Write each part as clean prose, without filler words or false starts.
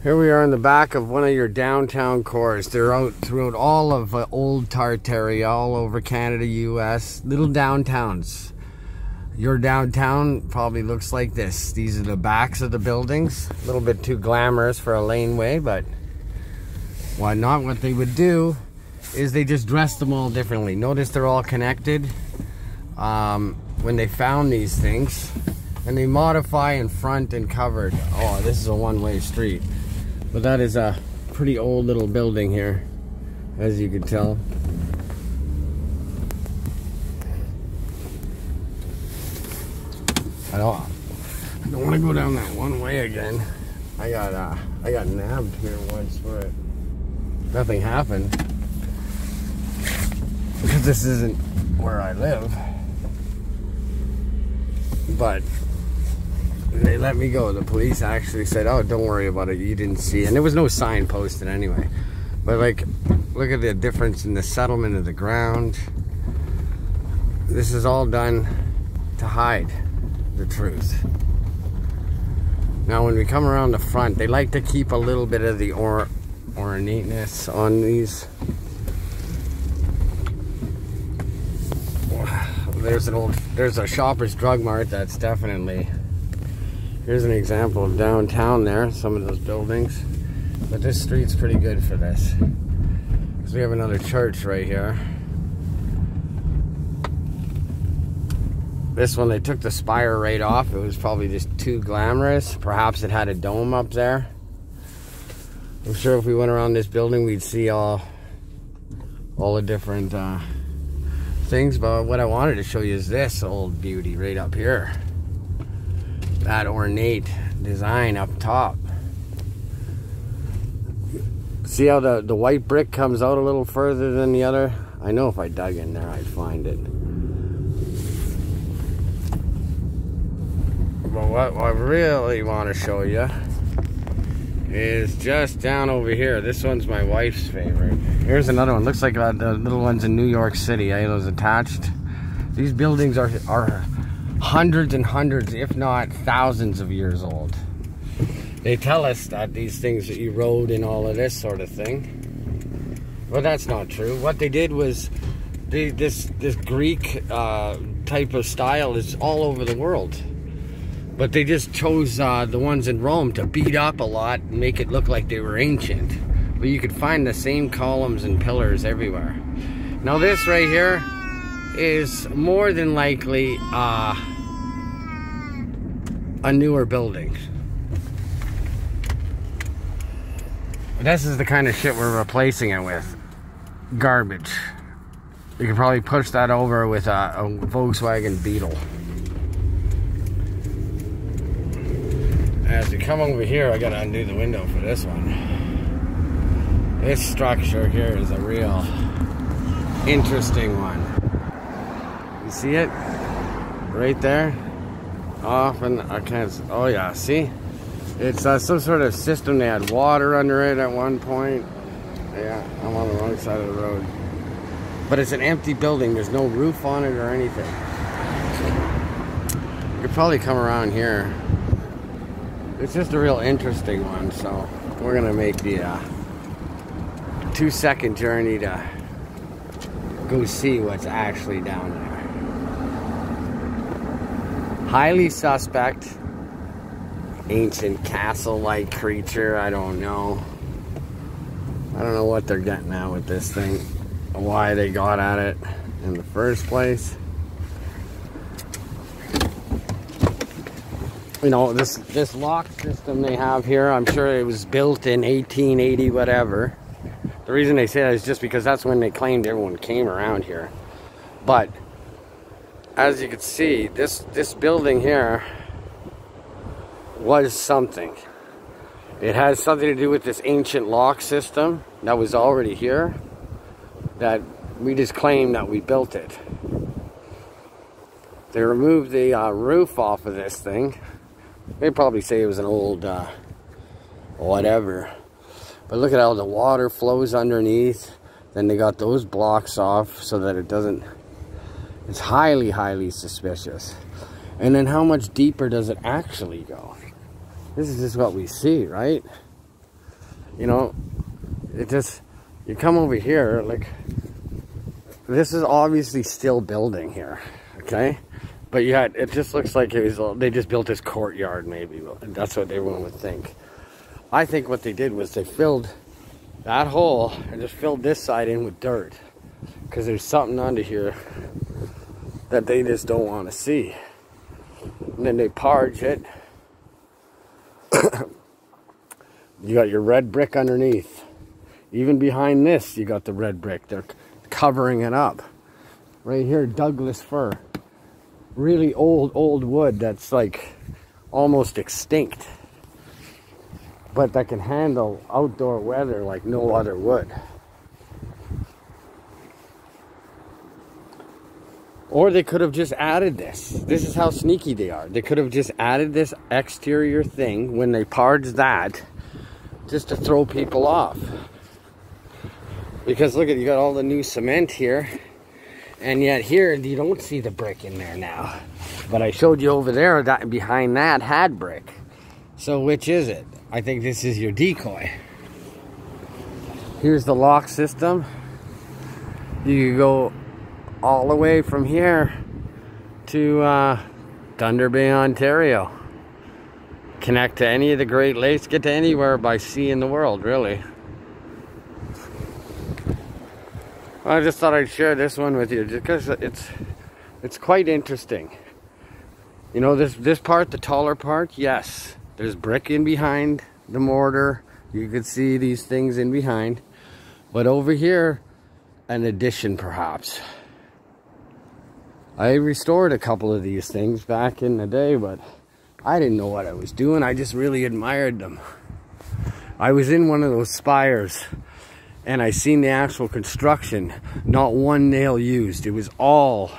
Here we are in the back of one of your downtown cores. They're out throughout all of old Tartaria, all over Canada, US. Little downtowns. Your downtown probably looks like this. These are the backs of the buildings. A little bit too glamorous for a laneway, but why not? What they would do is they just dress them all differently. Notice they're all connected when they found these things. And they modify in front and covered. Oh, this is a one-way street. But that is a pretty old little building here, as you can tell. I don't want to go down that one way again. I got nabbed here once where nothing happened because this isn't where I live. But they let me go. The police actually said, "Oh, don't worry about it. You didn't see." And there was no sign posted anyway. But like, look at the difference in the settlement of the ground. This is all done to hide the truth. Now, when we come around the front, they like to keep a little bit of the ornateness on these. There's a Shoppers Drug Mart. That's definitely. Here's an example of downtown there, some of those buildings. But this street's pretty good for this. Because we have another church right here. This one, they took the spire right off. It was probably just too glamorous. Perhaps it had a dome up there. I'm sure if we went around this building, we'd see all the different things. But what I wanted to show you is this old beauty right up here. That ornate design up top. See how the white brick comes out a little further than the other? I know if I dug in there I'd find it. But what I really want to show you is just down over here. This one's my wife's favorite. Here's another one. Looks like the little ones in New York City. Those attached. These buildings are hundreds and hundreds, if not thousands of years old. They tell us that these things erode and all of this sort of thing. Well, that's not true. What they did was, this Greek type of style is all over the world. But they just chose the ones in Rome to beat up a lot and make it look like they were ancient. But you could find the same columns and pillars everywhere. Now this right here is more than likely a newer building. This is the kind of shit we're replacing it with. Garbage. You could probably push that over with a Volkswagen Beetle. As we come over here, I gotta undo the window for this one. This structure here is a real interesting one. You see it? Right there? Off and I can't, oh yeah, see? It's some sort of system. They had water under it at one point. Yeah, I'm on the wrong side of the road. But it's an empty building. There's no roof on it or anything. You could probably come around here. It's just a real interesting one, so we're gonna make the 2-second journey to go see what's actually down there. Highly suspect, ancient castle-like creature. I don't know what they're getting at with this thing, why they got at it in the first place. You know, this lock system they have here, I'm sure it was built in 1880 whatever. The reason they say that is just because that's when they claimed everyone came around here. But as you can see, this building here was something. It has something to do with this ancient lock system that was already here, that we just claim that we built it. They removed the roof off of this thing. They probably say it was an old whatever. But look at how the water flows underneath. Then they got those blocks off so that it doesn't. It's highly, highly suspicious. And then how much deeper does it actually go? This is just what we see, right? You know, it just, you come over here, like, this is obviously still building here, okay? But yeah, it just looks like it was, they just built this courtyard maybe. That's what everyone would think. I think what they did was they filled that hole and just filled this side in with dirt. Because there's something under here that they just don't want to see. And then they parge it. You got your red brick underneath. Even behind this, you got the red brick. They're covering it up. Right here, Douglas fir. Really old wood that's like almost extinct. But that can handle outdoor weather like no other wood. Or they could have just added this. This is how sneaky they are. They could have just added this exterior thing when they parged that, just to throw people off. Because look at, you got all the new cement here, and yet here you don't see the brick in there now. But I showed you over there that behind that had brick. So which is it? I think this is your decoy. Here's the lock system. You can go all the way from here to Thunder Bay, Ontario. Connect to any of the Great Lakes, get to anywhere by sea in the world, really. I just thought I'd share this one with you because it's quite interesting. You know, this part, the taller part, yes, there's brick in behind the mortar. You could see these things in behind. But over here, an addition perhaps. I restored a couple of these things back in the day, but I didn't know what I was doing. I just really admired them. I was in one of those spires and I seen the actual construction. Not one nail used. It was all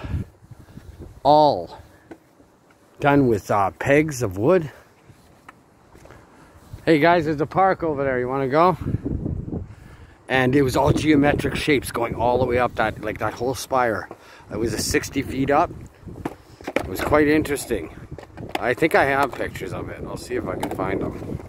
done with pegs of wood. Hey guys, there's a park over there. You want to go? And it was all geometric shapes going all the way up that, like that whole spire. It was 60 feet up. It was quite interesting. I think I have pictures of it. I'll see if I can find them.